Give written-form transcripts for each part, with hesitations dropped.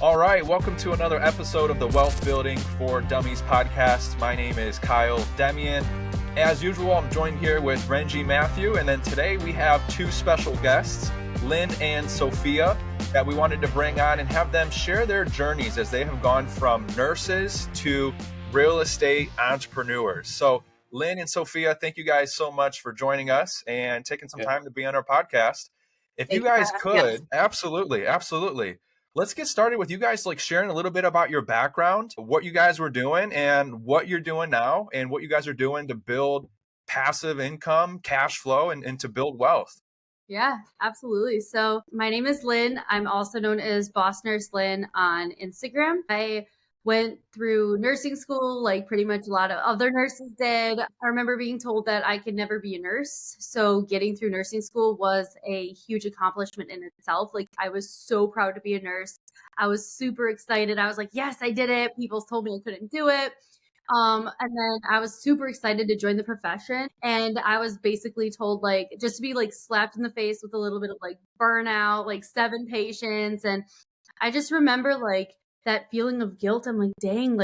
All right, welcome to another episode of the Wealth Building for Dummies podcast. My name is Kyle Demian. As usual, I'm joined here with Renji Matthew, and then today we have two special guests, Lynn and Sofija, that we wanted to bring on and have them share their journeys as they have gone from nurses to real estate entrepreneurs. So Lynn and Sofija, thank you guys so much for joining us and taking some time to be on our podcast. If you Thank you for guys having us. could, absolutely. Let's get started with you guys sharing a little bit about your background, what you guys were doing and what you're doing now, and what you guys are doing to build passive income, cash flow, and to build wealth. Yeah, absolutely. So my name is Lynn. I'm also known as Boss Nurse Lynn on Instagram. I went through nursing school like pretty much a lot of other nurses did. I remember being told that I could never be a nurse. So getting through nursing school was a huge accomplishment in itself. Like I was so proud to be a nurse. I was super excited. I was like, yes, I did it. People told me I couldn't do it. And then I was super excited to join the profession. And I was basically told just to be slapped in the face with a little bit of burnout, 7 patients. And I just remember that feeling of guilt. I'm like, dang,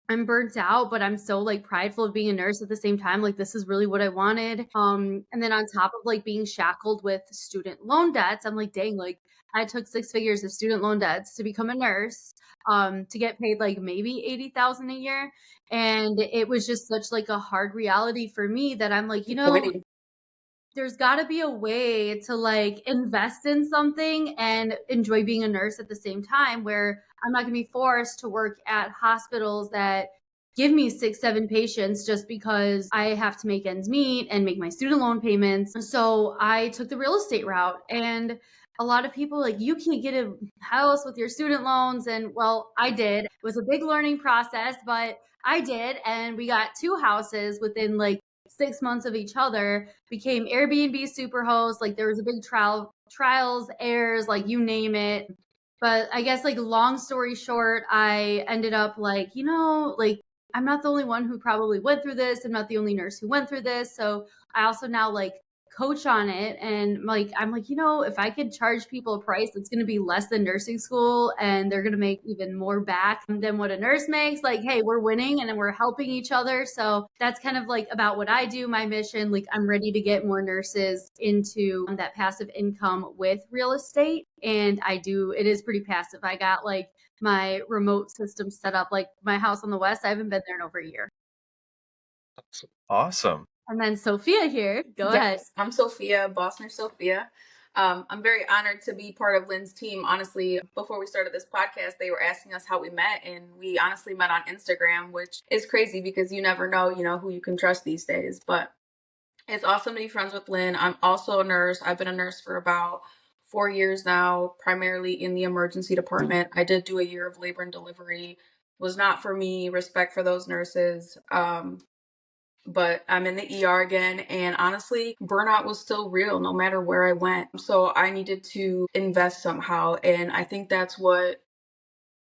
I'm burnt out, but I'm so prideful of being a nurse at the same time. This is really what I wanted. And then on top of being shackled with student loan debts, I'm like, dang, I took 6 figures of student loan debts to become a nurse, to get paid maybe 80,000 a year. And it was just such a hard reality for me that I'm like, there's got to be a way to invest in something and enjoy being a nurse at the same time, where I'm not going to be forced to work at hospitals that give me 6, 7 patients just because I have to make ends meet and make my student loan payments. So I took the real estate route, and a lot of people you can't get a house with your student loans. And well, I did. It was a big learning process, but I did. And we got 2 houses within 6 months of each other, became Airbnb superhost. There was a big trials, airs, you name it. But I guess long story short, I ended up I'm not the only one who probably went through this. I'm not the only nurse who went through this. So I also now coach on it. And I'm if I could charge people a price that's going to be less than nursing school and they're going to make even more back than what a nurse makes, hey, we're winning and we're helping each other. So that's kind of about what I do, my mission. I'm ready to get more nurses into that passive income with real estate. And it is pretty passive. I got my remote system set up, my house on the west. I haven't been there in over a year. Awesome. And then Sofija here. Go ahead. I'm Sofija, Boss Nurse Sofija. I'm very honored to be part of Lynn's team. Honestly, before we started this podcast, they were asking us how we met, and we honestly met on Instagram, which is crazy because you never know, who you can trust these days. But it's awesome to be friends with Lynn. I'm also a nurse. I've been a nurse for about 4 years now, primarily in the emergency department. I did do a year of labor and delivery. Was not for me. Respect for those nurses. But I'm in the ER again, and honestly, burnout was still real no matter where I went. So I needed to invest somehow, and I think that's what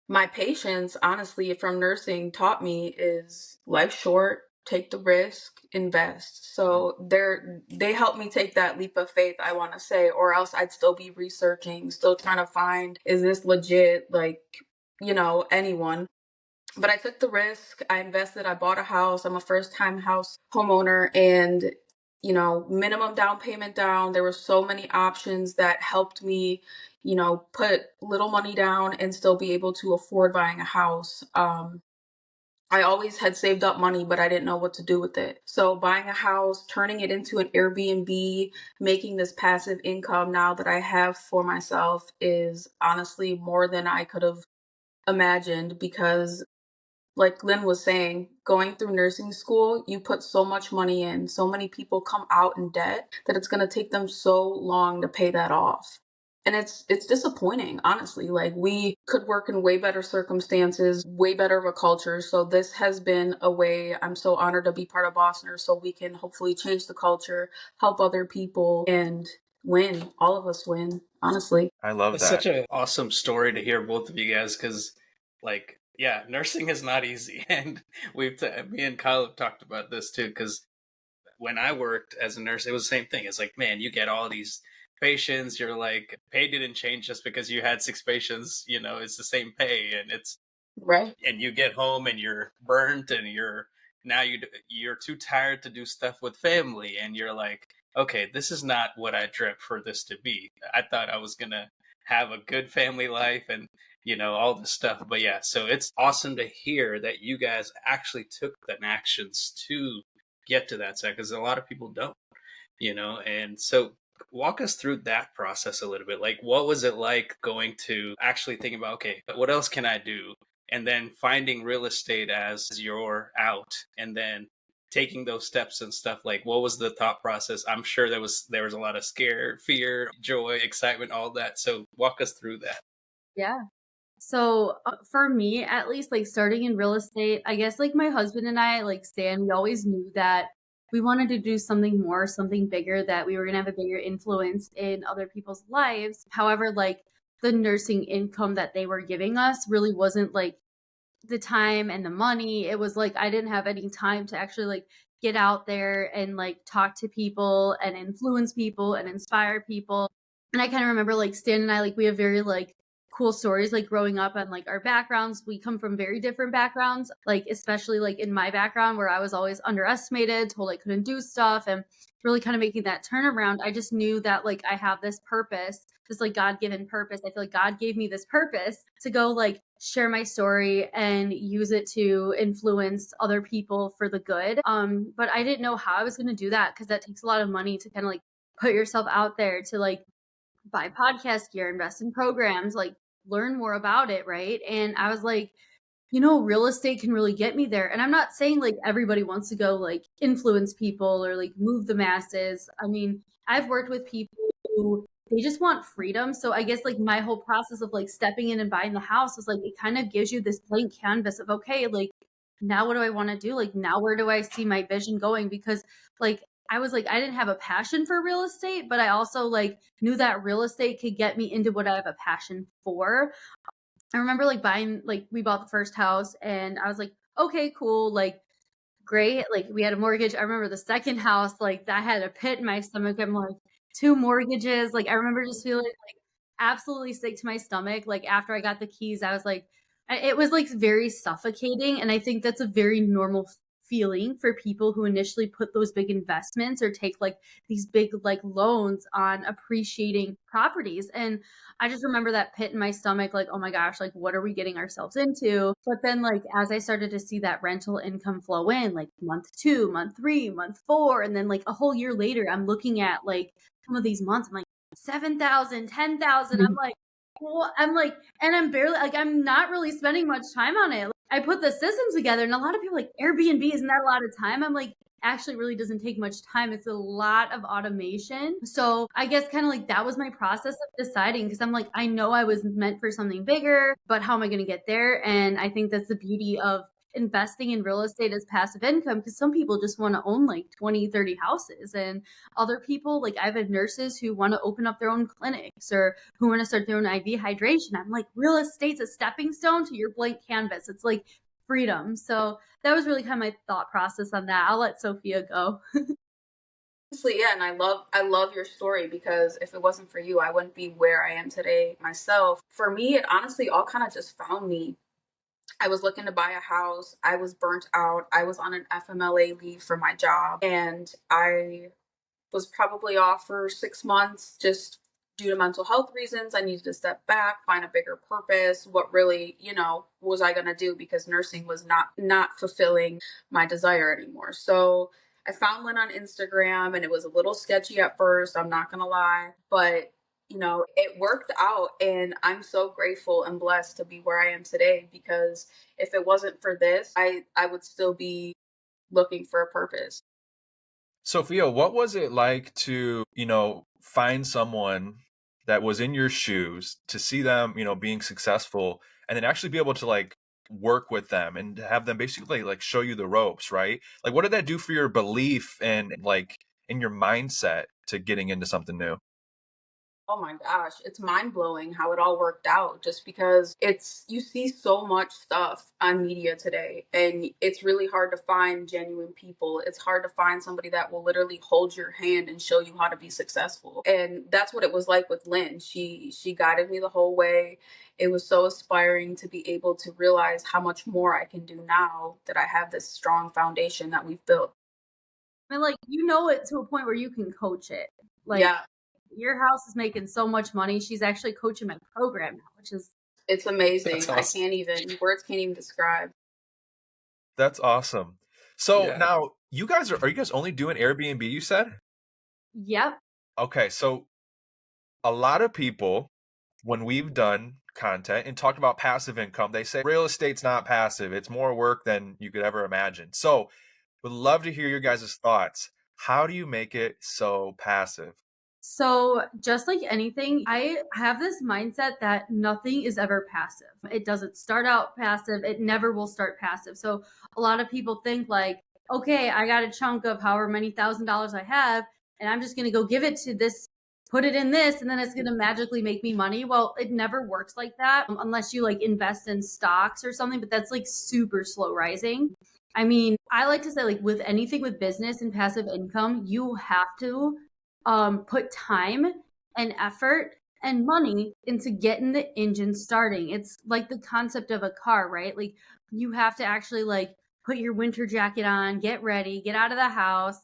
my patients, honestly, from nursing taught me is life's short, take the risk, invest. So they helped me take that leap of faith, I want to say, or else I'd still be researching, still trying to find, is this legit, anyone. But I took the risk. I invested. I bought a house. I'm a first-time house homeowner, and minimum down payment down. There were so many options that helped me, put little money down and still be able to afford buying a house. I always had saved up money, but I didn't know what to do with it. So buying a house, turning it into an Airbnb, making this passive income now that I have for myself is honestly more than I could have imagined, because like Lynn was saying, going through nursing school, you put so much money in, so many people come out in debt that it's going to take them so long to pay that off. And it's disappointing, honestly. We could work in way better circumstances, way better of a culture. So this has been a way. I'm so honored to be part of Boss Nurse, so we can hopefully change the culture, help other people, and win. All of us win, honestly. I love that. It's such an awesome story to hear both of you guys, because yeah, nursing is not easy. And me and Kyle have talked about this too, because when I worked as a nurse, it was the same thing. It's man, you get all these patients, you're like, pay didn't change just because you had six patients, it's the same pay, and Right. you get home and you're burnt, and you're too tired to do stuff with family, and you're like, okay, this is not what I dreamt for this to be. I thought I was gonna have a good family life, and all this stuff. But yeah, so it's awesome to hear that you guys actually took the actions to get to that side, because a lot of people don't. And so walk us through that process a little bit. Like, what was it like going to actually thinking about, okay, what else can I do? And then finding real estate as your out, and then taking those steps and stuff. Like, what was the thought process? I'm sure there was a lot of scare, fear, joy, excitement, all that. So walk us through that. Yeah. So for me, at least, like starting in real estate, I guess like my husband and I, like Stan, we always knew that we wanted to do something more, something bigger, that we were going to have a bigger influence in other people's lives. However, like the nursing income that they were giving us really wasn't like the time and the money. It was like I didn't have any time to actually like get out there and like talk to people and influence people and inspire people. And I kind of remember like Stan and I, like we have very like cool stories like growing up, and like our backgrounds, we come from very different backgrounds, like especially like in my background where I was always underestimated, told I couldn't do stuff, and really kind of making that turnaround. I just knew that like I have this purpose, this like God-given purpose. I feel like God gave me this purpose to go like share my story and use it to influence other people for the good. But I didn't know how I was going to do that, because that takes a lot of money to kind of like put yourself out there, to like buy podcast gear, invest in programs, like learn more about it, right? And I was like, real estate can really get me there. And I'm not saying like everybody wants to go like influence people or like move the masses. I mean, I've worked with people who they just want freedom. So I guess like my whole process of like stepping in and buying the house was like, it kind of gives you this blank canvas of, okay, like now what do I want to do? Like now where do I see my vision going? Because like I was like, I didn't have a passion for real estate, but I also like knew that real estate could get me into what I have a passion for. I remember like buying, like we bought the first house and I was like, okay, cool. Like great. Like we had a mortgage. I remember the second house, like that had a pit in my stomach. I'm like, two mortgages. Like I remember just feeling like absolutely sick to my stomach. Like after I got the keys, I was like, it was like very suffocating. And I think that's a very normal feeling for people who initially put those big investments or take like these big like loans on appreciating properties. And I just remember that pit in my stomach, like, oh my gosh, like, what are we getting ourselves into? But then, like, as I started to see that rental income flow in, like month 2, month 3, month 4, and then like a whole year later, I'm looking at like some of these months, I'm like, 7,000, 10,000. I'm like, well, and I'm barely, like, I'm not really spending much time on it. I put the systems together, and a lot of people like, Airbnb, isn't that a lot of time? I'm like, actually really doesn't take much time. It's a lot of automation. So I guess kind of like that was my process of deciding, because I'm like, I know I was meant for something bigger, but how am I going to get there? And I think that's the beauty of investing in real estate as passive income, because some people just want to own like 20, 30 houses, and other people, like I've had nurses who want to open up their own clinics or who want to start their own IV hydration. I'm like, real estate's a stepping stone to your blank canvas. It's like freedom. So that was really kind of my thought process on that. I'll let Sofija go. Honestly, yeah, and I love your story, because if it wasn't for you, I wouldn't be where I am today myself. For me, it honestly all kind of just found me. I was looking to buy a house. I was burnt out. I was on an FMLA leave for my job, and I was probably off for 6 months just due to mental health reasons. I needed to step back, find a bigger purpose. What really, was I going to do? Because nursing was not fulfilling my desire anymore. So I found Lynn on Instagram, and it was a little sketchy at first, I'm not going to lie, but it worked out, and I'm so grateful and blessed to be where I am today, because if it wasn't for this, I would still be looking for a purpose. Sofija, what was it like to, find someone that was in your shoes, to see them, being successful, and then actually be able to like work with them and have them basically like show you the ropes, right? Like, what did that do for your belief and like in your mindset to getting into something new? Oh my gosh, it's mind blowing how it all worked out just because you see so much stuff on media today and it's really hard to find genuine people. It's hard to find somebody that will literally hold your hand and show you how to be successful. And that's what it was like with Lynn. She guided me the whole way. It was so inspiring to be able to realize how much more I can do now that I have this strong foundation that we've built. I mean, like, it to a point where you can coach it. Like, Yeah, your house is making so much money. She's actually coaching my program now, which is it's amazing. That's awesome. Words can't even describe. That's awesome. So Yeah. now you guys are you guys only doing Airbnb, you said? yep. Okay, so a lot of people, when we've done content and talked about passive income, they say real estate's not passive. It's more work than you could ever imagine. So would love to hear your guys' thoughts. How do you make it so passive? So, just like anything, I have this mindset that nothing is ever passive. It doesn't start out passive, it never will start passive. So, a lot of people think, like, okay, I got a chunk of however many $1,000 I have, and I'm just going to go give it to this, put it in this, and then it's going to magically make me money. Well, it never works like that unless you like invest in stocks or something, but that's like super slow rising. I mean, I like to say, like, with anything with business and passive income, you have to put time and effort and money into getting the engine starting. It's like the concept of a car, right? Like, you have to actually like put your winter jacket on, get ready, get out of the house,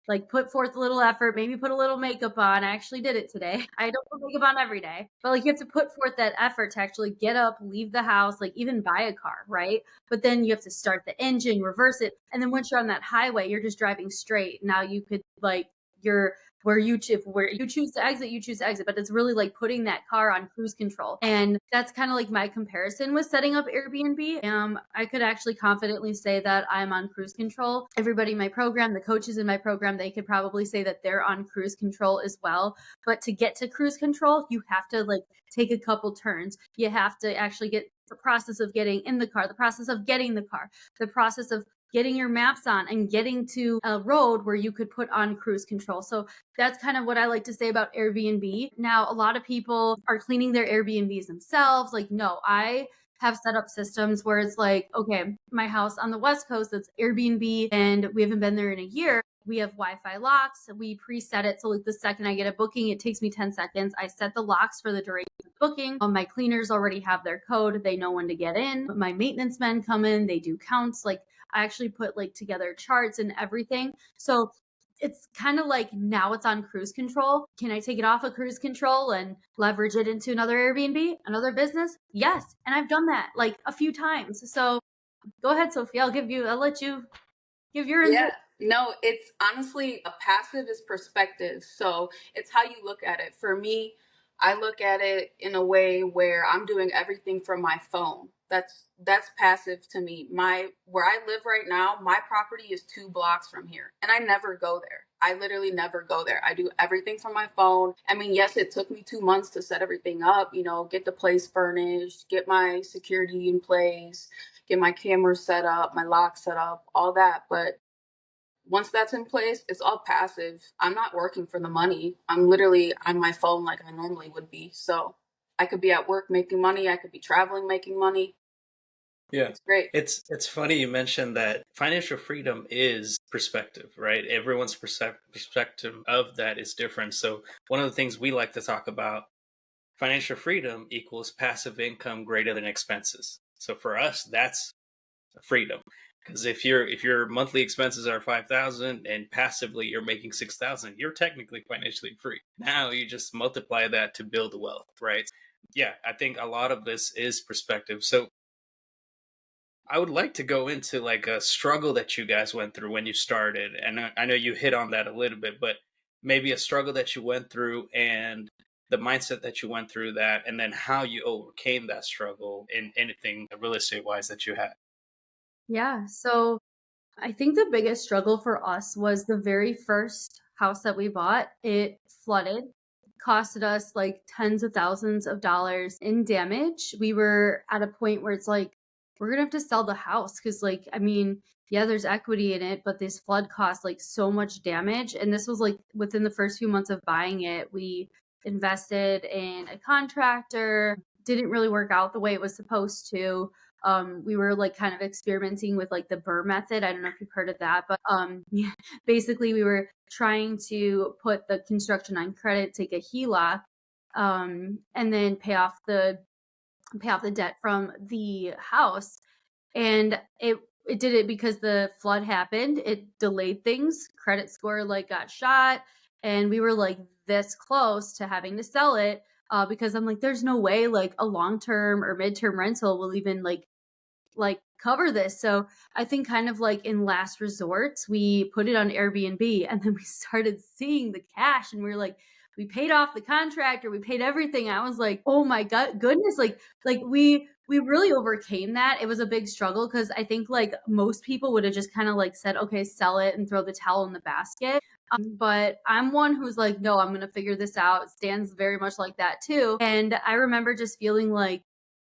like put forth a little effort, maybe put a little makeup on. I actually did it today. I don't put makeup on every day, but like you have to put forth that effort to actually get up, leave the house, like even buy a car, right? But then you have to start the engine, reverse it. And then once you're on that highway, you're just driving straight. Now you could like, you're where you choose to exit, but it's really like putting that car on cruise control. And that's kind of like my comparison with setting up Airbnb. I could actually confidently say that I'm on cruise control. Everybody in my program, the coaches in my program, they could probably say that they're on cruise control as well. But to get to cruise control, you have to like take a couple turns. You have to actually get the process of getting in the car, the process of getting the car, the process of getting your maps on and getting to a road where you could put on cruise control. So that's kind of what I like to say about Airbnb. Now, a lot of people are cleaning their Airbnbs themselves. Like, no, I have set up systems where it's like, okay, my house on the West Coast, that's Airbnb, and we haven't been there in a year. We have Wi-Fi locks. We preset it. So like the second I get a booking, it takes me 10 seconds. I set the locks for the duration of the booking. My cleaners already have their code. They know when to get in. My maintenance men come in. They do counts. Like, I actually put like together charts and everything. So it's kind of like now it's on cruise control. Can I take it off of cruise control and leverage it into another Airbnb, another business? Yes. And I've done that like a few times. So go ahead, Sophia. I'll let you give your input. Yeah. No, it's honestly a passive is perspective. So it's how you look at it. For me, I look at it in a way where I'm doing everything from my phone. That's passive to me. Where I live right now, my property is 2 blocks from here, and I never go there. I literally never go there. I do everything from my phone. I mean, yes, it took me 2 months to set everything up, get the place furnished, get my security in place, get my cameras set up, my locks set up, all that. But once that's in place, it's all passive. I'm not working for the money. I'm literally on my phone like I normally would be. So I could be at work making money. I could be traveling making money. Yeah. It's great. It's funny you mentioned that financial freedom is perspective, right? Everyone's perspective of that is different. So one of the things we like to talk about, financial freedom equals passive income greater than expenses. So for us, that's freedom. Because if your monthly expenses are 5,000 and passively you're making 6,000, you're technically financially free. Now you just multiply that to build wealth, right? Yeah, I think a lot of this is perspective. So I would like to go into like a struggle that you guys went through when you started. And I know you hit on that a little bit, but maybe a struggle that you went through and the mindset that you went through that, and then how you overcame that struggle in anything real estate wise that you had. Yeah. So I think the biggest struggle for us was the very first house that we bought. It flooded, costed us like tens of thousands of dollars in damage. We were at a point where it's like, we're going to have to sell the house because, like, I mean, yeah, there's equity in it, but this flood cost like so much damage. And this was like within the first few months of buying it, we invested in a contractor. Didn't really work out the way it was supposed to. We were like kind of experimenting with like the Burr method. I don't know if you've heard of that, but yeah, basically we were trying to put the construction on credit, take a HELOC, and then pay off the debt from the house. And it did it because the flood happened. It delayed things. Credit score like got shot, and we were like this close to having to sell it, because I'm like, there's no way like a long-term or mid-term rental will even like cover this. So I think kind of like in last resort, we put it on Airbnb, and then we started seeing the cash, and we were like, we paid off the contractor, we paid everything. I was like, oh my god, goodness, like we really overcame that. It was a big struggle because I think like most people would have just kind of like said, okay, sell it and throw the towel in the basket. But I'm one who's like, no, I'm going to figure this out. Stan's very much like that too. And I remember just feeling like,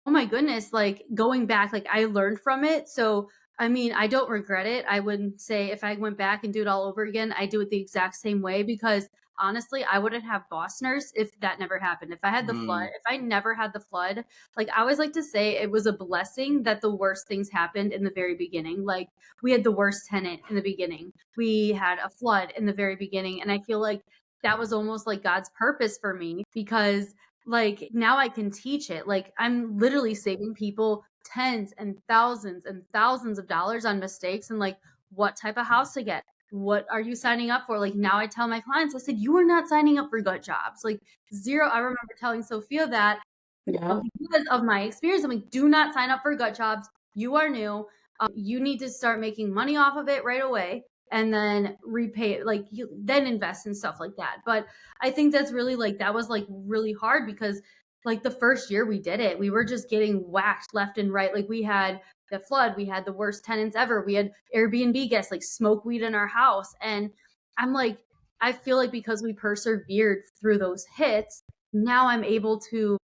oh my goodness, like going back, like I learned from it. So, I mean, I don't regret it. I wouldn't say if I went back and do it all over again, I do it the exact same way, because honestly, I wouldn't have boss nurse if that never happened. If I had the flood, if I never had the flood, like I always like to say it was a blessing that the worst things happened in the very beginning. Like we had the worst tenant in the beginning. We had a flood in the very beginning. And I feel like that was almost like God's purpose for me, because like now I can teach it. Like I'm literally saving people tens and thousands of dollars on mistakes and like what type of house to get. What are you signing up for? Like now I tell my clients, I said, you are not signing up for gut jobs. Like zero. I remember telling Sofija that because of my experience. I'm like, do not sign up for gut jobs. You are new. You need to start making money off of it right away, and then repay it, like you then invest in stuff like that. But I think that's really like that was like really hard, because like the first year we did it, we were just getting whacked left and right. Like we had the flood, we had the worst tenants ever, we had Airbnb guests like smoke weed in our house. And I'm like, I feel like because we persevered through those hits, now I'm able to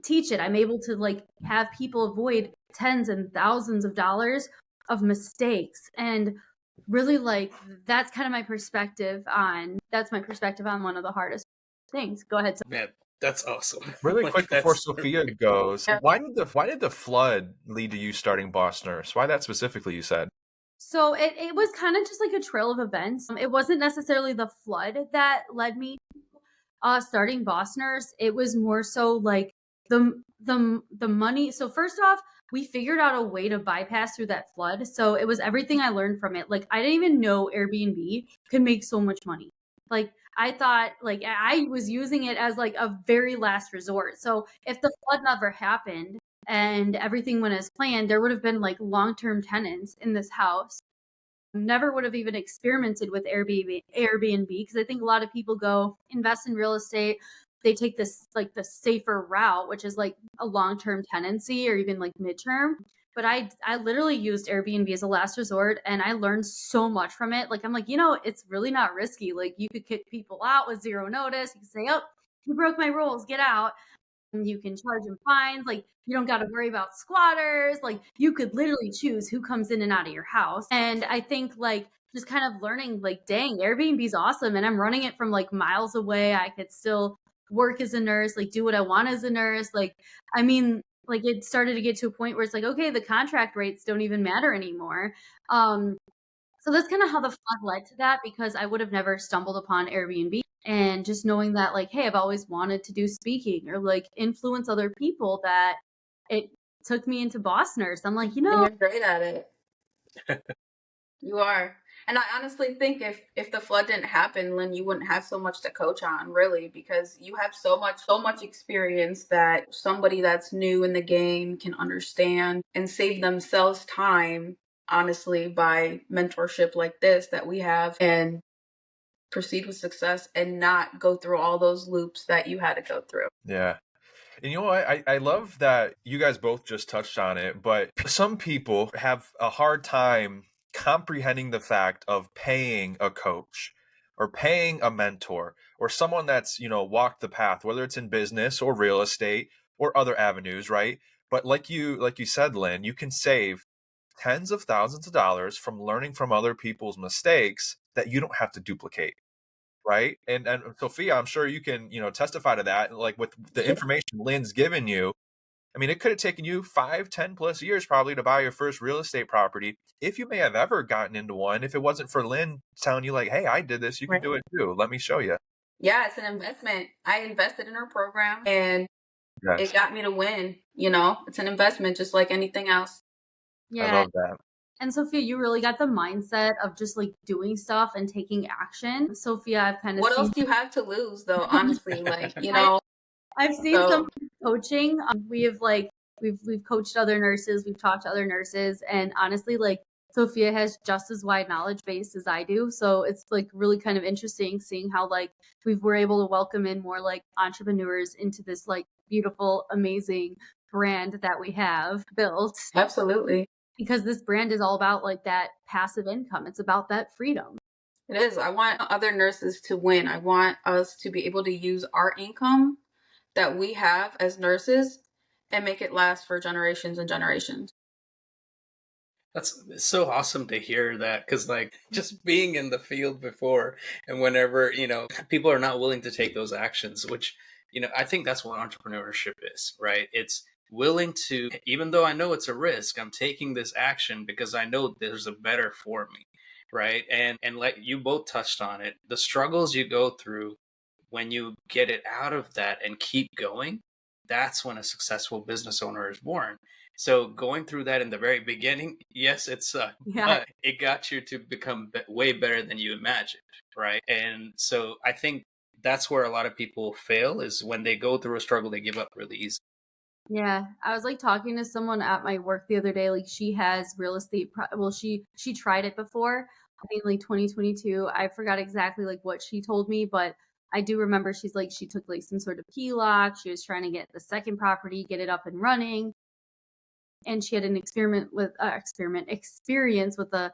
teach it. I'm able to like have people avoid tens and thousands of dollars of mistakes. And really like that's kind of my perspective on one of the hardest things. Go ahead. Man, that's awesome. Really Like, quick before that's Sofija really goes, Yeah. why did the flood lead to you starting Boss Nurse? Why that specifically, you said? So it was kind of just like a trail of events. It wasn't necessarily the flood that led me starting Boss Nurse. It was more so like the money. So first off, we figured out a way to bypass through that flood. So it was everything I learned from it. Like I didn't even know Airbnb could make so much money. Like I thought like I was using it as like a very last resort. So if the flood never happened and everything went as planned, there would have been like long-term tenants in this house. Never would have even experimented with Airbnb, because I think a lot of people go invest in real estate. They take this like the safer route, which is like a long-term tenancy or even like midterm. But I literally used Airbnb as a last resort, and I learned so much from it. Like I'm like, it's really not risky. Like you could kick people out with zero notice. You can say, oh, you broke my rules, get out. And you can charge them fines. Like you don't got to worry about squatters. Like you could literally choose who comes in and out of your house. And I think like just kind of learning like, dang, Airbnb's awesome. And I'm running it from like miles away. I could still work as a nurse, like do what I want as a nurse. Like, I mean, like it started to get to a point where it's like, okay, the contract rates don't even matter anymore. So that's kind of how the flood led to that, because I would have never stumbled upon Airbnb. And just knowing that like, hey, I've always wanted to do speaking or like influence other people, that it took me into Boss Nurse. I'm like, And you're great at it. You are. And I honestly think if the flood didn't happen, Lynn, you wouldn't have so much to coach on, really, because you have so much experience that somebody that's new in the game can understand and save themselves time, honestly, by mentorship like this that we have, and proceed with success and not go through all those loops that you had to go through. Yeah. And you know what? I love that you guys both just touched on it, but some people have a hard time comprehending the fact of paying a coach or paying a mentor or someone that's, walked the path, whether it's in business or real estate or other avenues, right? But like you said, Lynn, you can save tens of thousands of dollars from learning from other people's mistakes that you don't have to duplicate. right? And Sofia, I'm sure you can, testify to that. Like with the information Lynn's given you, I mean, it could have taken you 5, 10 plus years probably to buy your first real estate property, if you may have ever gotten into one, if it wasn't for Lynn telling you like, hey, I did this, you can do it too. Let me show you. Yeah, it's an investment. I invested in her program and Yes, it got me to win. It's an investment just like anything else. I Yeah. love that. And Sophia, you really got the mindset of just like doing stuff and taking action. Sophia, I've kind of What seen. else do you have to lose though? Honestly, I've seen So- some coaching. We have we've coached other nurses, we've talked to other nurses, and honestly, like Sophia has just as wide knowledge base as I do. So it's like really kind of interesting seeing how like we're able to welcome in more like entrepreneurs into this like beautiful, amazing brand that we have built. Absolutely. Because this brand is all about like that passive income. It's about that freedom. It is. I want other nurses to win. I want us to be able to use our income that we have as nurses and make it last for generations and generations. That's so awesome to hear that, because like just being in the field before, and whenever people are not willing to take those actions, which I think that's what entrepreneurship is, right? It's willing to, even though I know it's a risk, I'm taking this action because I know there's a better for me, right? And like you both touched on it, the struggles you go through, when you get it out of that and keep going, that's when a successful business owner is born. So going through that in the very beginning, yes, it sucked, but it got you to become way better than you imagined, right? And so I think that's where a lot of people fail, is when they go through a struggle, they give up really easy. Yeah, I was like talking to someone at my work the other day. Like she has real estate. Well, she tried it before. I think like 2022. I forgot exactly like what she told me, but I do remember she's like she took like some sort of HELOC. She was trying to get the second property, get it up and running, and she had an experience with a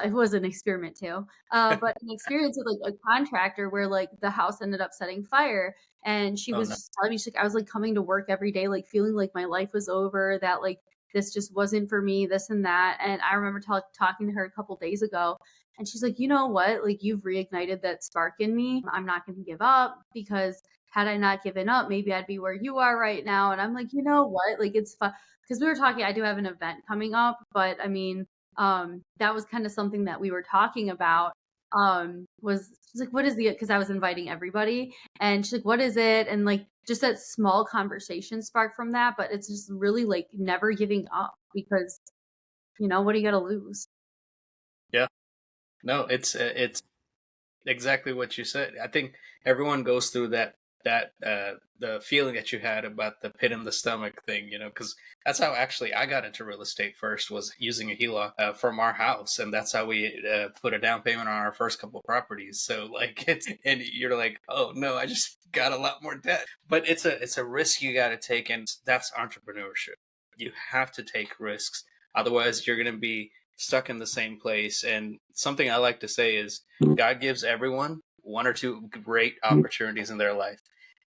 it was an experiment too, but an experience with like a contractor where like the house ended up setting fire, and she was just telling me, she's like, I was like coming to work every day like feeling like my life was over, that like this just wasn't for me, this and that. And I remember talking to her a couple days ago, and she's like, you know what, like you've reignited that spark in me. I'm not going to give up, because had I not given up, maybe I'd be where you are right now. And I'm like, you know what, like it's fun, because we were talking, I do have an event coming up, but I mean, that was kind of something that we were talking about. She's like, what is because I was inviting everybody, and she's like, what is it? And like, just that small conversation sparked from that, but it's just really like never giving up, because, what do you got to lose? Yeah, no, it's exactly what you said. I think everyone goes through that the feeling that you had about the pit in the stomach thing, because that's how actually I got into real estate first, was using a HELOC from our house, and that's how we put a down payment on our first couple properties. So like and you're like, oh no, I just got a lot more debt. But it's a risk you got to take, and that's entrepreneurship. You have to take risks, otherwise you're going to be stuck in the same place. And something I like to say is, God gives everyone one or two great opportunities in their life.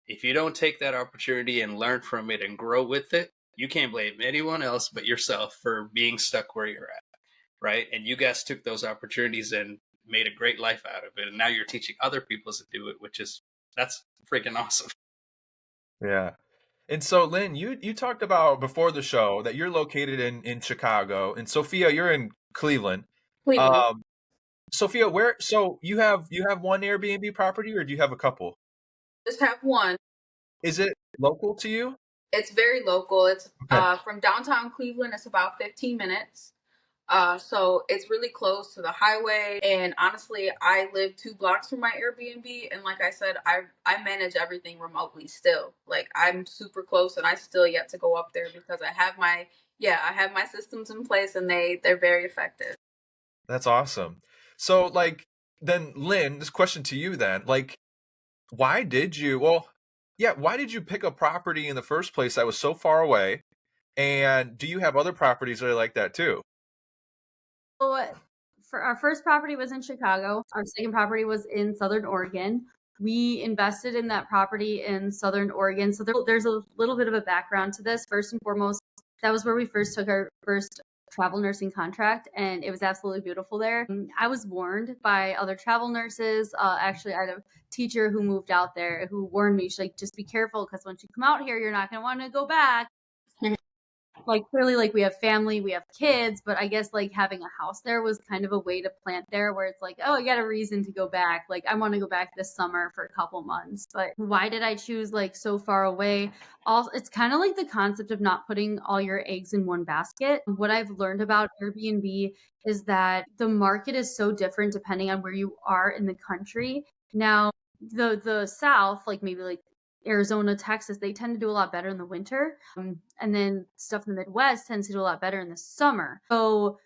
If you don't take that opportunity and learn from it and grow with it, you can't blame anyone else but yourself for being stuck where you're at, right? And you guys took those opportunities and made a great life out of it, and now you're teaching other people to do it, that's freaking awesome. Yeah. And so, Lynn, you talked about before the show that you're located in Chicago, and Sofia, you're in Cleveland. Cleveland. Sofia, so you have one Airbnb property, or do you have a couple? Just have one. Is it local to you? It's very local. It's Okay. from downtown Cleveland. It's about 15 minutes. So it's really close to the highway. And honestly, I live 2 blocks from my Airbnb. And like I said, I manage everything remotely still. Like I'm super close, and I still yet to go up there because I have my systems in place, and they're very effective. That's awesome. So like, then Lynn, this question to you then, like, why did you pick a property in the first place that was so far away? And do you have other properties that are like that too? So for our first property was in Chicago. Our second property was in Southern Oregon. We invested in that property in Southern Oregon. So there's a little bit of a background to this. First and foremost, that was where we first took our first travel nursing contract, and it was absolutely beautiful there. I was warned by other travel nurses. Actually, I had a teacher who moved out there who warned me. She's like, just be careful, because once you come out here, you're not going to want to go back. Like, clearly, like, we have family, we have kids, but I guess like having a house there was kind of a way to plant there, where it's like, oh, I got a reason to go back. Like, I want to go back this summer for a couple months. But why did I choose like so far away? Also, it's kind of like the concept of not putting all your eggs in one basket. What I've learned about Airbnb is that the market is so different depending on where you are in the country. Now, the South, like maybe like Arizona, Texas, they tend to do a lot better in the winter. And then stuff in the Midwest tends to do a lot better in the summer. So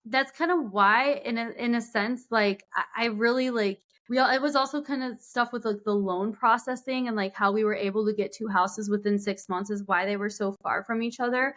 that's kind of why, in a sense, like I really like, it was also kind of stuff with like the loan processing and like how we were able to get 2 houses within 6 months is why they were so far from each other.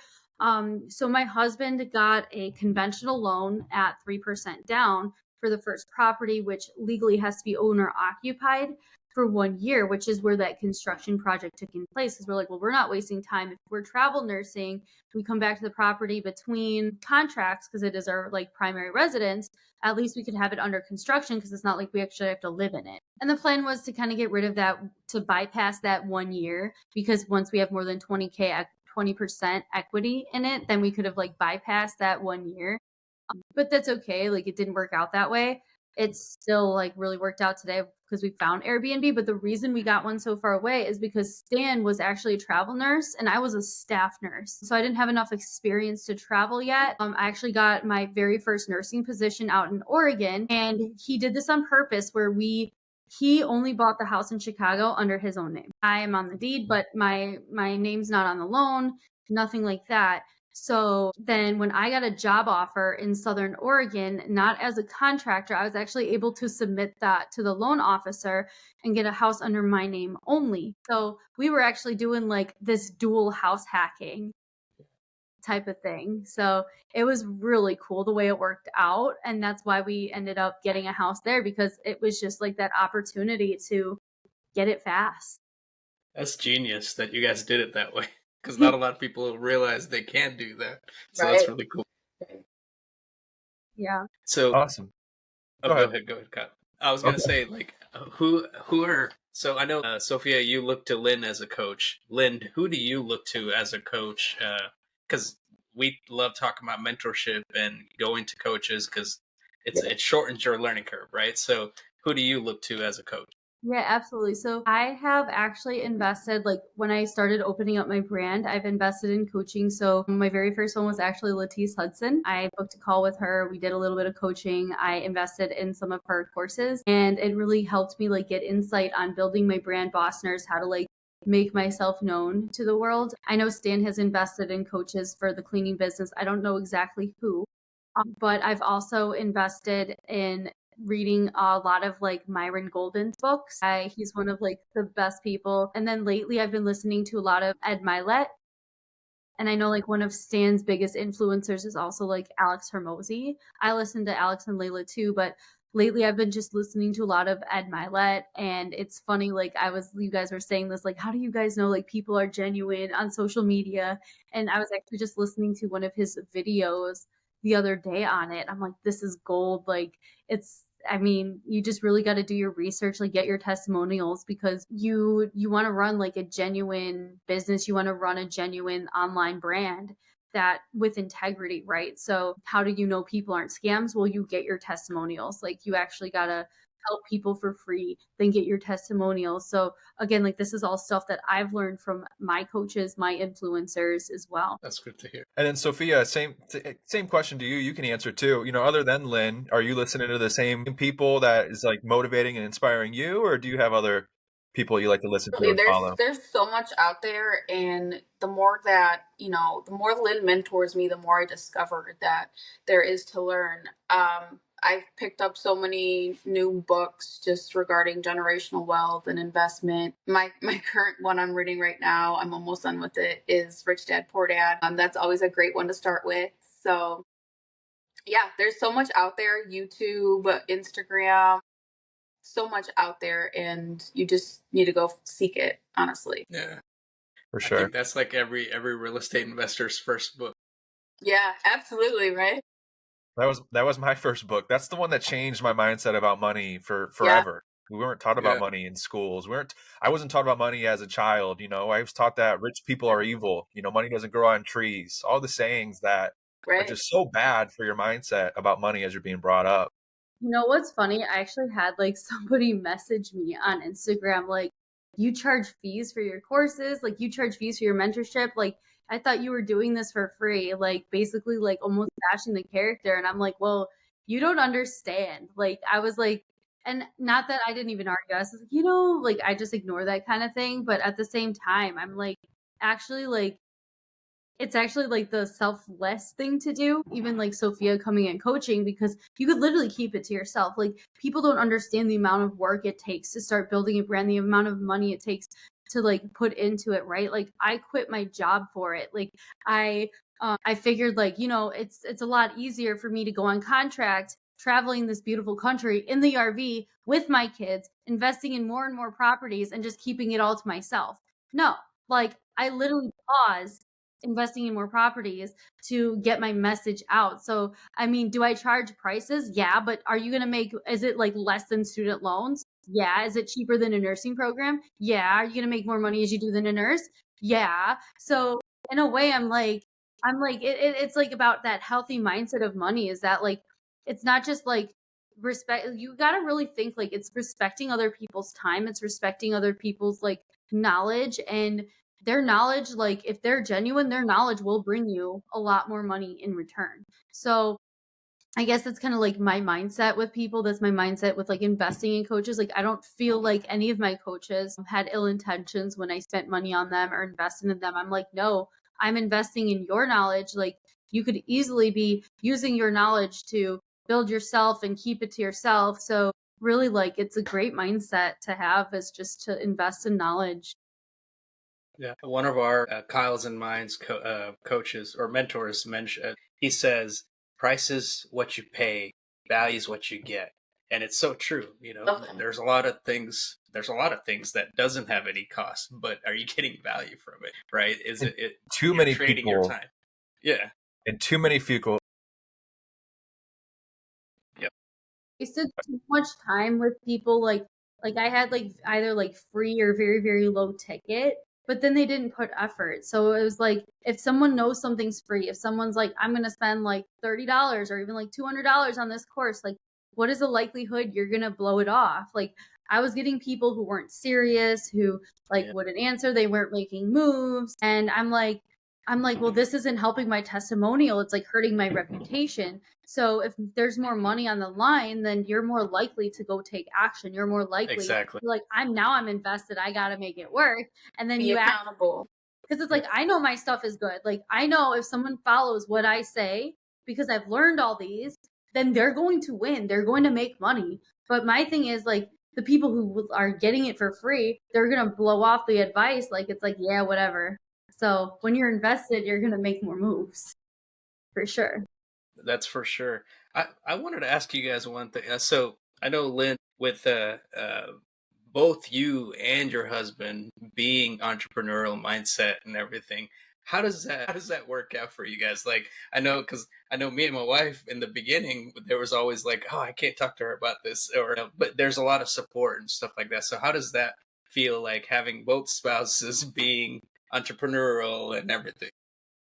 So my husband got a conventional loan at 3% down for the first property, which legally has to be owner occupied for 1 year, which is where that construction project took in place. Because we're like, well, we're not wasting time. If we're travel nursing, we come back to the property between contracts because it is our like primary residence. At least we could have it under construction because it's not like we actually have to live in it. And the plan was to kind of get rid of that, to bypass that 1 year, because once we have more than 20% equity in it, then we could have like bypassed that 1 year. But that's okay. Like, it didn't work out that way. It's still like really worked out today because we found Airbnb. But the reason we got one so far away is because Stan was actually a travel nurse and I was a staff nurse. So I didn't have enough experience to travel yet. I actually got my very first nursing position out in Oregon, and he did this on purpose where he only bought the house in Chicago under his own name. I am on the deed, but my name's not on the loan, nothing like that. So then when I got a job offer in Southern Oregon, not as a contractor, I was actually able to submit that to the loan officer and get a house under my name only. So we were actually doing like this dual house hacking type of thing. So it was really cool the way it worked out. And that's why we ended up getting a house there, because it was just like that opportunity to get it fast. That's genius that you guys did it that way, because not a lot of people realize they can do that. So Right. that's really cool. Yeah. So Awesome. go ahead, Kyle. I was gonna say, like, who are, so I know Sofija, you look to Lynn as a coach. Lynn, who do you look to as a coach? Because we love talking about mentorship and going to coaches because it shortens your learning curve, right? So who do you look to as a coach? Yeah, absolutely. So I have actually invested, like when I started opening up my brand, I've invested in coaching. So my very first one was actually Latisse Hudson. I booked a call with her. We did a little bit of coaching. I invested in some of her courses, and it really helped me like get insight on building my brand, Boss Nurse, how to like make myself known to the world. I know Stan has invested in coaches for the cleaning business. I don't know exactly who, but I've also invested in reading a lot of like Myron Golden's books. He's one of like the best people. And then lately I've been listening to a lot of Ed Milet. And I know like one of Stan's biggest influencers is also like Alex Hermosi. I listen to Alex and Layla too, but lately I've been just listening to a lot of Ed Milet. And it's funny, like you guys were saying this, like, how do you guys know like people are genuine on social media? And I was actually just listening to one of his videos the other day on it. I'm like, this is gold. Like, you just really got to do your research, like get your testimonials, because you want to run like a genuine business. You want to run a genuine online brand that with integrity, right? So how do you know people aren't scams? Well, you get your testimonials. Like, you actually got to help people for free, then get your testimonials. So again, like, this is all stuff that I've learned from my coaches, my influencers as well. That's good to hear. And then Sofija, same question to you. You can answer too. Other than Lynn, are you listening to the same people that is like motivating and inspiring you, or do you have other people you like to listen to and follow? There's so much out there, and the more that the more Lynn mentors me, the more I discover that there is to learn. I've picked up so many new books just regarding generational wealth and investment. My current one I'm reading right now, I'm almost done with it, is Rich Dad Poor Dad. That's always a great one to start with. So yeah, there's so much out there. YouTube, Instagram, so much out there, and you just need to go seek it, honestly. Yeah, For sure. I think that's like every real estate investor's first book. Yeah, absolutely, right? That was my first book. That's the one that changed my mindset about money for Yeah, forever. We weren't taught about Yeah. money in schools. I wasn't taught about money as a child, I was taught that rich people are evil, money doesn't grow on trees. All the sayings that are right. just so bad for your mindset about money as you're being brought up. You know what's funny? I actually had like somebody message me on Instagram, like, you charge fees for your courses, like you charge fees for your mentorship. Like, I thought you were doing this for free, like basically like almost bashing the character. And I'm like, well, you don't understand. Like, I was like, and not that I didn't even argue. I was like, like I just ignore that kind of thing. But at the same time, I'm like, actually, like, it's actually like the selfless thing to do, even like Sofija coming and coaching, because you could literally keep it to yourself. Like, people don't understand the amount of work it takes to start building a brand, the amount of money it takes to like put into it, right? Like, I quit my job for it. Like, I figured, like, it's a lot easier for me to go on contract traveling this beautiful country in the RV with my kids, investing in more and more properties and just keeping it all to myself. No, like, I literally paused investing in more properties to get my message out. So, I mean, do I charge prices? Yeah, but are you going to is it like less than student loans? Yeah. Is it cheaper than a nursing program? Yeah. Are you going to make more money as you do than a nurse? Yeah. So, in a way, it's like about that healthy mindset of money, is that like, it's not just like respect. You got to really think like it's respecting other people's time. It's respecting other people's like knowledge, and their knowledge, like if they're genuine, their knowledge will bring you a lot more money in return. So I guess that's kind of like my mindset with people. That's my mindset with like investing in coaches. Like, I don't feel like any of my coaches had ill intentions when I spent money on them or invested in them. I'm like, no, I'm investing in your knowledge. Like, you could easily be using your knowledge to build yourself and keep it to yourself. So really, like, it's a great mindset to have, is just to invest in knowledge. Yeah, one of our Kyle's and mine's coaches or mentors mentioned. He says, "Price is what you pay, value is what you get," and it's so true. Okay. There's a lot of things. There's a lot of things that doesn't have any cost, but are you getting value from it? Right? Is And it too you're many trading your people time? Yeah. and too many people Yep. Wasted too much time with people, like I had like either like free or very, very low ticket, but then they didn't put effort. So it was like, if someone knows something's free, if someone's like, I'm gonna spend like $30 or even like $200 on this course, like, what is the likelihood you're gonna blow it off? Like, I was getting people who weren't serious, who like Yeah. wouldn't answer, they weren't making moves, and I'm like, well, this isn't helping my testimonial. It's like hurting my reputation. So if there's more money on the line, then you're more likely to go take action. You're more likely, Exactly. like, I'm invested. I got to make it work. And then Be you act, accountable. because it's Yeah. like, I know my stuff is good. Like, I know if someone follows what I say, because I've learned all these, then they're going to win. They're going to make money. But my thing is, like, the people who are getting it for free, they're going to blow off the advice. Like, it's like, yeah, whatever. So when you're invested, you're going to make more moves for sure. That's for sure. I wanted to ask you guys one thing. So I know, Lynn, with both you and your husband being entrepreneurial mindset and everything, how does that work out for you guys? Like, I know, because I know me and my wife in the beginning, there was always like, oh, I can't talk to her about this, or but there's a lot of support and stuff like that. So how does that feel, like having both spouses being entrepreneurial and everything?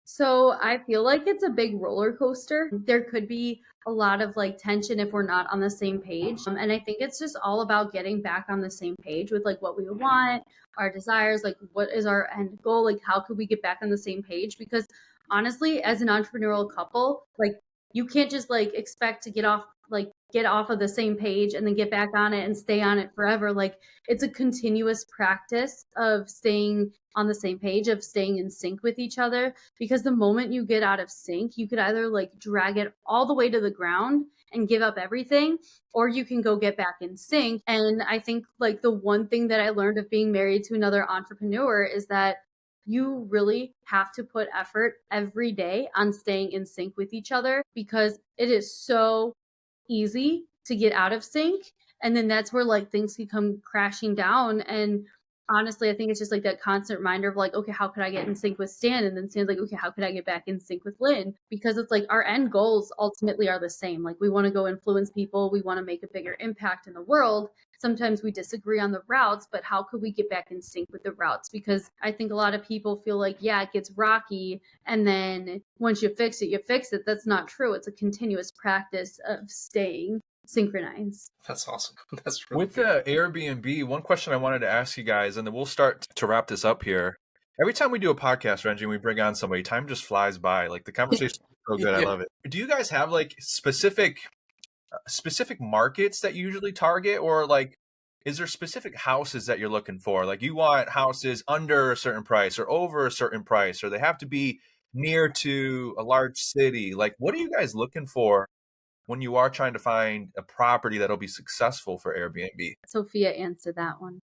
So I feel like it's a big roller coaster. There could be a lot of like tension if we're not on the same page. And I think it's just all about getting back on the same page with like what we want, our desires, like what is our end goal, like how could we get back on the same page? Because honestly, as an entrepreneurial couple, like, you can't just like expect to get off of the same page and then get back on it and stay on it forever. Like, it's a continuous practice of staying on the same page, of staying in sync with each other, because the moment you get out of sync, you could either like drag it all the way to the ground and give up everything, or you can go get back in sync. And I think like the one thing that I learned of being married to another entrepreneur is that you really have to put effort every day on staying in sync with each other, because it is so easy to get out of sync. And then that's where like things can come crashing down. And honestly, I think it's just like that constant reminder of like, okay, how could I get in sync with Stan? And then Stan's like, okay, how could I get back in sync with Lynn? Because it's like our end goals ultimately are the same. Like we want to go influence people. We want to make a bigger impact in the world. Sometimes we disagree on the routes, but how could we get back in sync with the routes? Because I think a lot of people feel like, yeah, it gets rocky. And then once you fix it, you fix it. That's not true. It's a continuous practice of staying synchronized. That's awesome. That's really With good. the Airbnb, one question I wanted to ask you guys, and then we'll start to wrap this up here. Every time we do a podcast, Renji, and we bring on somebody, time just flies by. Like the conversation is so good. I Yeah. love it. Do you guys have like specific markets that you usually target, or like is there specific houses that you're looking for? Like you want houses under a certain price or over a certain price, or they have to be near to a large city? Like what are you guys looking for when you are trying to find a property that'll be successful for Airbnb? Sofija answered that one.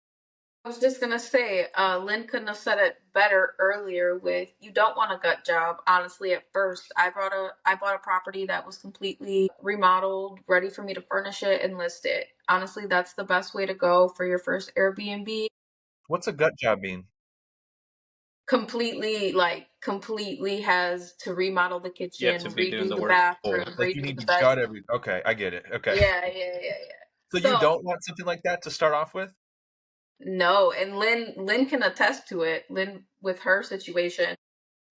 I was just gonna say, Lynn couldn't have said it better earlier. With you don't want a gut job. Honestly, at first, I bought a property that was completely remodeled, ready for me to furnish it and list it. Honestly, that's the best way to go for your first Airbnb. What's a gut job mean? Completely has to remodel the You have kitchen, to be doing redo the the work. bathroom, Like you redo need the to gut bedroom. Okay, I get it. Okay. Yeah. So you don't want something like that to start off with? No, and Lynn can attest to it. Lynn, with her situation.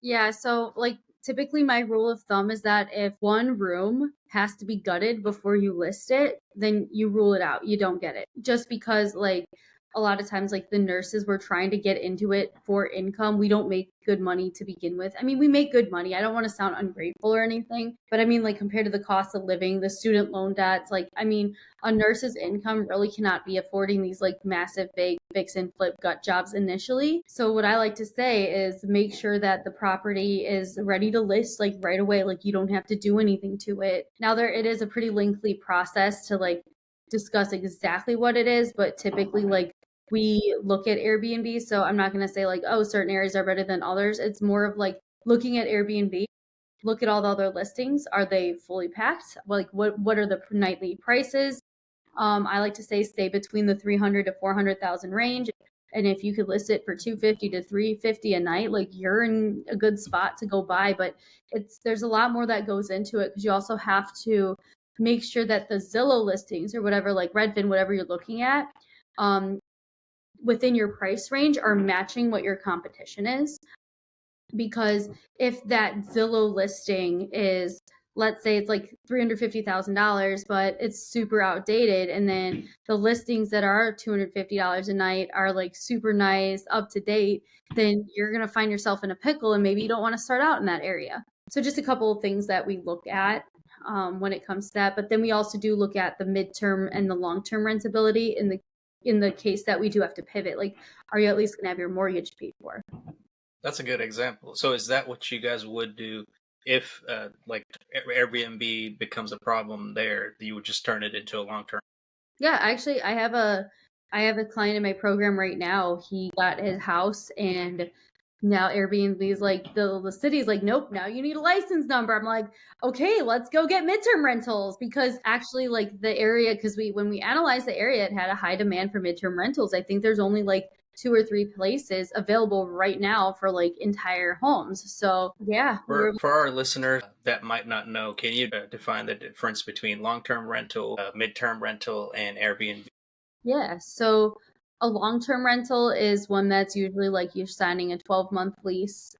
Yeah, so like typically my rule of thumb is that if one room has to be gutted before you list it, then you rule it out. You don't get it. Just because like a lot of times like the nurses were trying to get into it for income. We don't make good money to begin with. I mean, we make good money. I don't want to sound ungrateful or anything, but I mean like compared to the cost of living, the student loan debts, like I mean, a nurse's income really cannot be affording these like massive big fix and flip gut jobs initially. So what I like to say is make sure that the property is ready to list like right away. Like you don't have to do anything to it. Now it is a pretty lengthy process to like discuss exactly what it is, but typically like we look at Airbnb. So I'm not going to say like, oh, certain areas are better than others. It's more of like looking at Airbnb, look at all the other listings. Are they fully packed? Like what are the nightly prices? I like to say stay between the 300 to 400,000 range. And if you could list it for 250 to 350 a night, like you're in a good spot to go buy. But there's a lot more that goes into it because you also have to make sure that the Zillow listings or whatever, like Redfin, whatever you're looking at, within your price range are matching what your competition is. Because if that Zillow listing is, let's say it's like $350,000, but it's super outdated, and then the listings that are $250 a night are like super nice, up to date, then you're going to find yourself in a pickle and maybe you don't want to start out in that area. So just a couple of things that we look at when it comes to that. But then we also do look at the midterm and the long-term rentability in the case that we do have to pivot. Like, are you at least going to have your mortgage paid for? That's a good example. So is that what you guys would do if like Airbnb becomes a problem there? You would just turn it into a long-term? Yeah, actually, I have a client in my program right now. He got his house, and now Airbnb's like the city's like, nope, now you need a license number. I'm like, okay, let's go get midterm rentals, because actually like the area, because when we analyzed the area, it had a high demand for midterm rentals. I think there's only like 2 or 3 places available right now for like entire homes. So yeah. For our listeners that might not know, can you define the difference between long-term rental, midterm rental, and Airbnb? Yeah. So a long-term rental is one that's usually like you're signing a 12-month lease.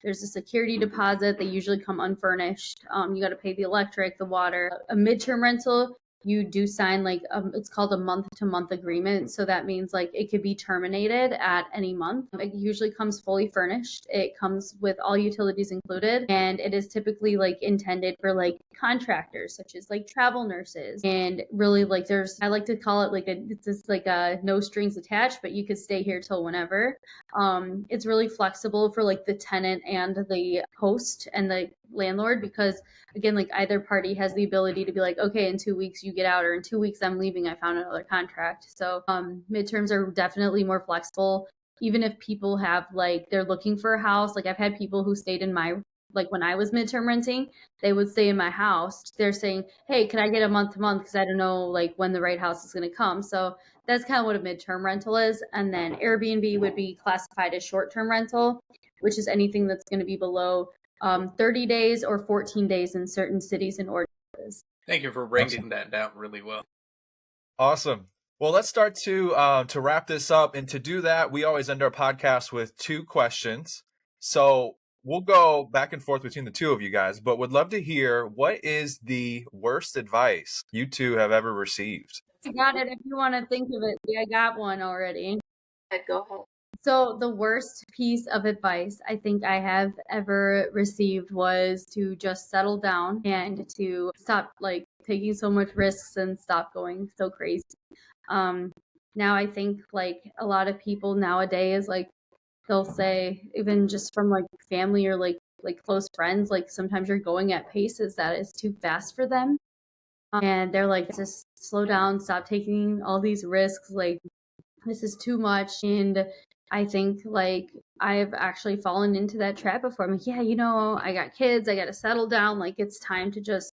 There's a security deposit. They usually come unfurnished. You got to pay the electric, the water. A midterm rental, you do sign like it's called a month-to-month agreement. So that means like it could be terminated at any month. It usually comes fully furnished. It comes with all utilities included, and it is typically like intended for like contractors such as like travel nurses. And really like I like to call it like it's just like a no strings attached, but you could stay here till whenever. It's really flexible for like the tenant and the host and the landlord, because again, like either party has the ability to be like, okay, in 2 weeks you get out, or in 2 weeks I'm leaving, I found another contract. So midterms are definitely more flexible. Even if people have like they're looking for a house, like I've had people who stayed in my like when I was midterm renting, they would stay in my house. They're saying, hey, can I get a month to month? Because I don't know like when the right house is going to come. So that's kind of what a midterm rental is. And then Airbnb would be classified as short-term rental, which is anything that's going to be below 30 days or 14 days in certain cities and ordinances. Thank you for breaking that down really well. Awesome. Well, let's start to wrap this up. And to do that, we always end our podcast with 2 questions. So we'll go back and forth between the 2 of you guys, but would love to hear, what is the worst advice you 2 have ever received? I got it. If you want to think of it, I got one already. Go ahead. So the worst piece of advice I think I have ever received was to just settle down and to stop like taking so much risks and stop going so crazy. Now I think like a lot of people nowadays, like they'll say, even just from like family or like close friends, like sometimes you're going at paces that is too fast for them. And they're like, just slow down, stop taking all these risks, like this is too much. And I think like I've actually fallen into that trap before. I'm like, yeah, you know, I got kids, I got to settle down. Like it's time to just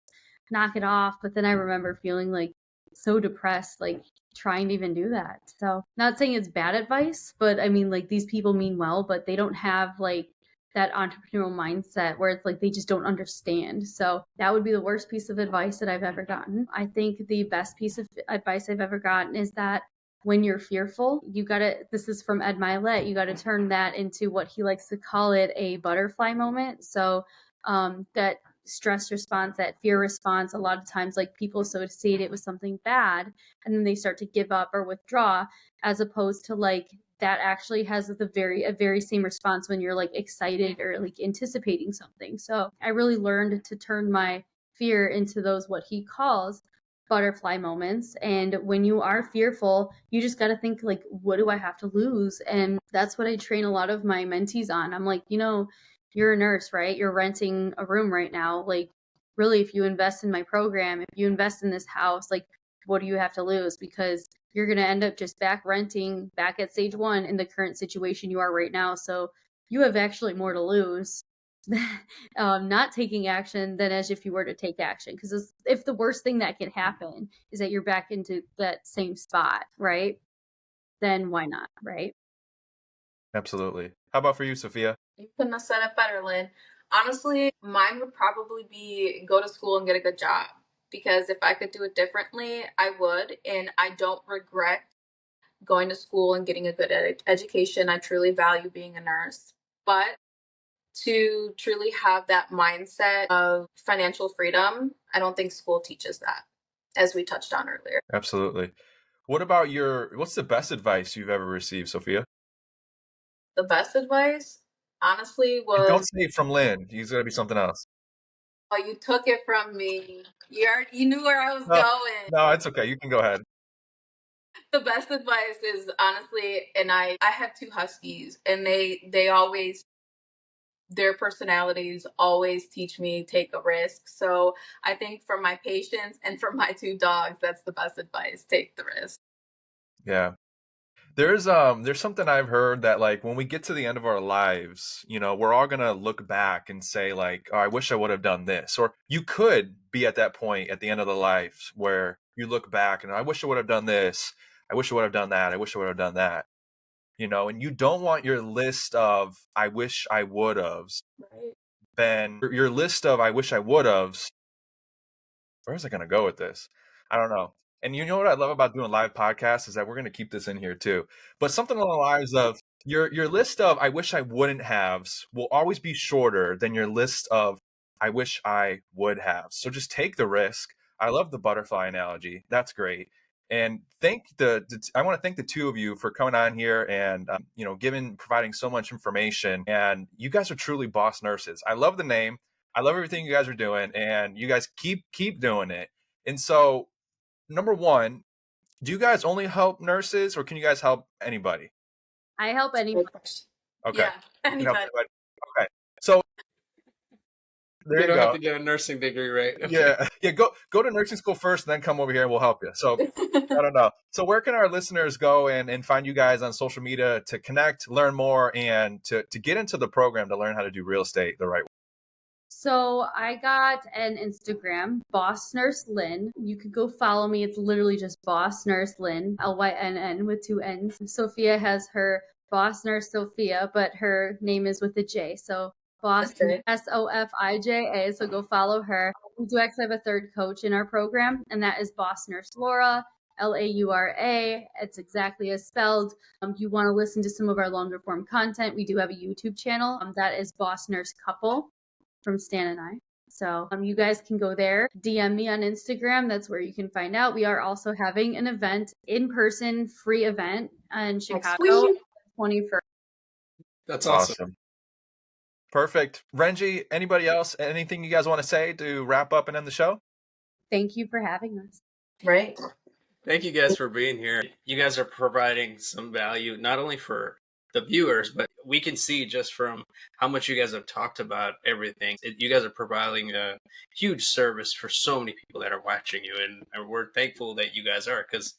knock it off. But then I remember feeling like so depressed, like trying to even do that. So not saying it's bad advice, but I mean, like these people mean well, but they don't have like that entrepreneurial mindset where it's like they just don't understand. So that would be the worst piece of advice that I've ever gotten. I think the best piece of advice I've ever gotten is that when you're fearful, this is from Ed Milet, you got to turn that into what he likes to call it, a butterfly moment. So that stress response, that fear response, a lot of times like people associate it with something bad and then they start to give up or withdraw, as opposed to like that actually has a very same response when you're like excited or like anticipating something. So I really learned to turn my fear into those, what he calls butterfly moments. And when you are fearful, you just got to think like, what do I have to lose? And that's what I train a lot of my mentees on. I'm like, you know, you're a nurse, right? You're renting a room right now. Like really, if you invest in my program, if you invest in this house, like what do you have to lose? Because you're going to end up just back renting back at stage 1 in the current situation you are right now. So you have actually more to lose not taking action than as if you were to take action. Because if the worst thing that can happen is that you're back into that same spot, right? Then why not, right? Absolutely. How about for you, Sofija? You couldn't have said it better, Lynn. Honestly, mine would probably be go to school and get a good job. Because if I could do it differently, I would. And I don't regret going to school and getting a good education. I truly value being a nurse. But to truly have that mindset of financial freedom, I don't think school teaches that, as we touched on earlier. Absolutely. What about what's the best advice you've ever received, Sofija? The best advice, honestly, was... Don't say it from Lynn. It's going to be something else. Oh, you took it from me. You knew where I was going. No, it's okay. You can go ahead. The best advice is honestly, and I have 2 huskies, and they always, their personalities always teach me take a risk. So I think for my patients and for my 2 dogs, that's the best advice. Take the risk. Yeah. There's something I've heard that like when we get to the end of our lives, you know, we're all going to look back and say like, oh, I wish I would have done this. Or you could be at that point at the end of the life where you look back and I wish I would have done this. I wish I would have done that. I wish I would have done that. You know, and you don't want your list of I wish I would have been your list of I wish I would have. Where is I going to go with this? I don't know. And you know what I love about doing live podcasts is that we're going to keep this in here too. But something along the lines of your list of I wish I wouldn't haves will always be shorter than your list of I wish I would have. So just take the risk. I love the butterfly analogy. That's great. And I want to thank the 2 of you for coming on here and you know, providing so much information. And you guys are truly boss nurses. I love the name. I love everything you guys are doing, and you guys keep doing it. And so, number 1, do you guys only help nurses, or can you guys help anybody? I help anybody. Okay. Yeah, anybody. Okay. So there you don't go. have to get a nursing degree, right? Okay. Yeah. Go to nursing school first, and then come over here and we'll help you. So I don't know. So where can our listeners go and find you guys on social media to connect, learn more, and to get into the program to learn how to do real estate the right way? So I got an Instagram, Boss Nurse Lynn. You could go follow me. It's literally just Boss Nurse Lynn, Lynn with 2 N's. Sofija has her Boss Nurse Sofija, but her name is with a J. So Boss Sofija. So go follow her. We do actually have a third coach in our program, and that is Boss Nurse Laura. Laura. It's exactly as spelled. You want to listen to some of our longer form content. We do have a YouTube channel. That is Boss Nurse Couple from Stan and I. So you guys can go there, DM me on Instagram. That's where you can find out. We are also having an event, in-person free event in Chicago, 21st. That's awesome. Perfect. Renji, anybody else, anything you guys want to say to wrap up and end the show? Thank you for having us. Right. Thank you guys for being here. You guys are providing some value, not only for the viewers, but we can see just from how much you guys have talked about everything. You guys are providing a huge service for so many people that are watching you. And we're thankful that you guys are, because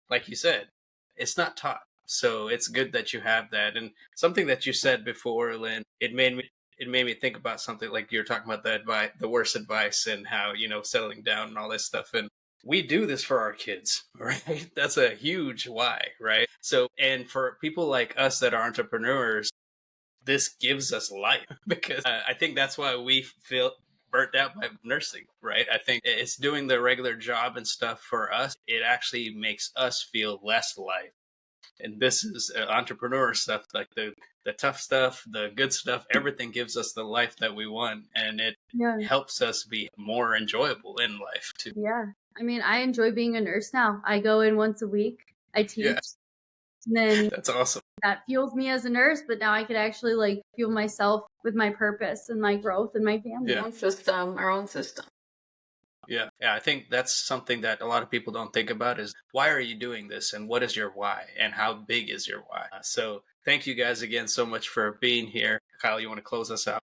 like you said, it's not taught. So it's good that you have that. And something that you said before, Lynn, it made me think about something like you're talking about the worst advice and how, settling down and all this stuff. And we do this for our kids, right? That's a huge why, right? So, and for people like us that are entrepreneurs, this gives us life, because I think that's why we feel burnt out by nursing, right? I think it's doing the regular job and stuff for us. It actually makes us feel less life. And this is entrepreneur stuff, like the tough stuff, the good stuff, everything gives us the life that we want. And it helps us be more enjoyable in life too. Yeah. I mean, I enjoy being a nurse now. I go in once a week. I teach. Yeah. And then that's awesome. That fuels me as a nurse, but now I could actually fuel myself with my purpose and my growth and my family. Yeah. Our own system. Yeah. I think that's something that a lot of people don't think about is, why are you doing this, and what is your why, and how big is your why? So thank you guys again so much for being here. Kyle, you want to close us out?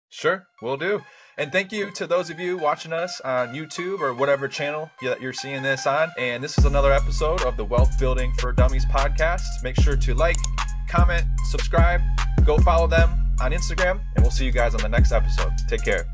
Sure, will do. And thank you to those of you watching us on YouTube or whatever channel that you're seeing this on. And this is another episode of the Wealth Building for Dummies podcast. Make sure to like, comment, subscribe, go follow them on Instagram, and we'll see you guys on the next episode. Take care.